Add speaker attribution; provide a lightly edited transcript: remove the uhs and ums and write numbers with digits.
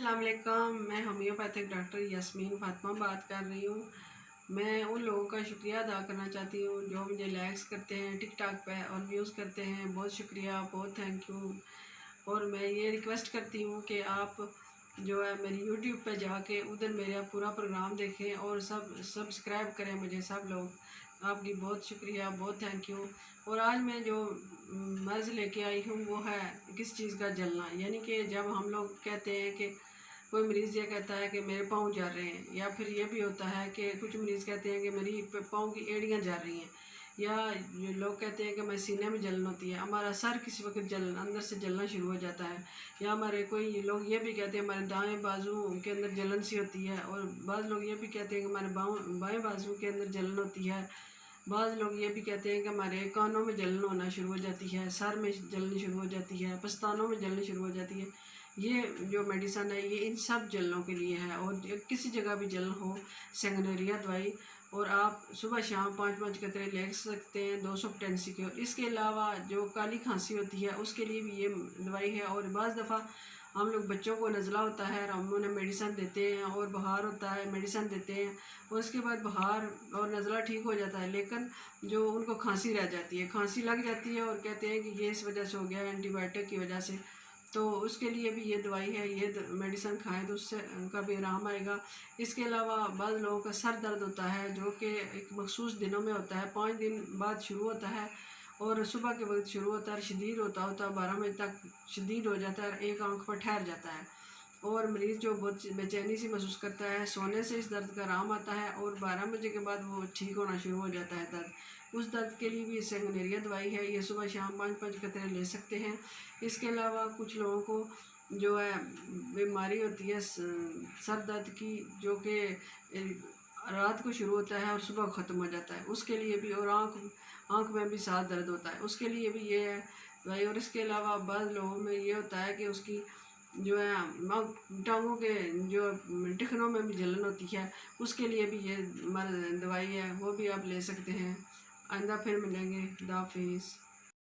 Speaker 1: अस्सलाम वालेकुम। मैं होम्योपैथिक डॉक्टर यास्मीन फातिमा बात कर रही हूँ। मैं उन लोगों का शुक्रिया अदा करना चाहती हूँ जो मुझे लाइक्स करते हैं टिकटॉक पे और व्यूज़ करते हैं। बहुत शुक्रिया, बहुत थैंक यू। और मैं ये रिक्वेस्ट करती हूँ कि आप जो है मेरी यूट्यूब पे जाके उधर मेरा पूरा प्रोग्राम देखें और सब सब्सक्राइब करें मुझे सब लोग। आपकी बहुत शुक्रिया, बहुत थैंक यू। और आज मैं जो मर्ज़ लेके आई हूँ वो है किस चीज़ का जलना, यानी कि जब हम लोग कहते हैं कि कोई मरीज़ ये कहता है कि मेरे पाँव जल रहे हैं, या फिर ये भी होता है कि कुछ मरीज़ कहते हैं कि मेरी पाँव की एड़ियाँ जल रही हैं, या ये लोग कहते हैं कि मैं सीने में जलन होती है, हमारा सर किसी वक्त अंदर से जलना शुरू हो जाता है, या हमारे कोई लोग ये भी कहते हैं हमारे दाएं बाजू के अंदर जलन सी होती है, और बाज़ लोग ये भी कहते हैं कि हमारे बाएं बाजू के अंदर जलन होती है। बाज़ लोग ये भी कहते हैं कि हमारे कानों में जलन होना शुरू हो जाती है, सर में जलनी शुरू हो जाती है, पस्तानों में जलनी शुरू हो जाती है। ये जो मेडिसन है ये इन सब जलनों के लिए है। और किसी जगह भी जलन हो, सेंगनेरिया दवाई, और आप सुबह शाम 5-5 कतरे ले सकते हैं 200 पोटेंसी के। और इसके अलावा जो काली खांसी होती है उसके लिए भी ये दवाई है। और बाज़ दफ़ा हम लोग बच्चों को नज़ला होता है और हम उन्हें मेडिसन देते हैं, और बुखार होता है मेडिसन देते हैं, और उसके बाद बुखार और नज़ला ठीक हो जाता है, लेकिन जो उनको खांसी रह जाती है, खांसी लग जाती है और कहते हैं कि ये इस वजह से हो गया एंटीबायोटिक की वजह से। तो उसके लिए भी ये दवाई है, ये मेडिसन खाएं तो उससे उनका भी आराम आएगा। इसके अलावा बाद लोगों का सर दर्द होता है जो कि एक मखसूस दिनों में होता है, 5 दिन बाद शुरू होता है, और सुबह के वक्त शुरू होता है, शदीद होता 12 बजे तक शदीद हो जाता है, एक आंख पर ठहर जाता है, और मरीज़ जो बहुत बेचैनी सी महसूस करता है, सोने से इस दर्द का आराम आता है, और 12 बजे के बाद वो ठीक होना शुरू हो जाता है दर्द। उस दर्द के लिए भी सेंगनेरिया दवाई है, ये सुबह शाम 5-5 कतरे ले सकते हैं। इसके अलावा कुछ लोगों को जो है बीमारी होती है सर दर्द की, जो कि रात को शुरू होता है और सुबह ख़त्म हो जाता है, उसके लिए भी, और आँख में भी साथ दर्द होता है, उसके लिए भी ये है दवाई। और इसके अलावा बाद लोगों में ये होता है कि उसकी जो है टांगों के जो टखनों में भी जलन होती है, उसके लिए भी ये दवाई है, वो भी आप ले सकते हैं। आइंदा फिर मिलेंगे। खुदा हाफिज़।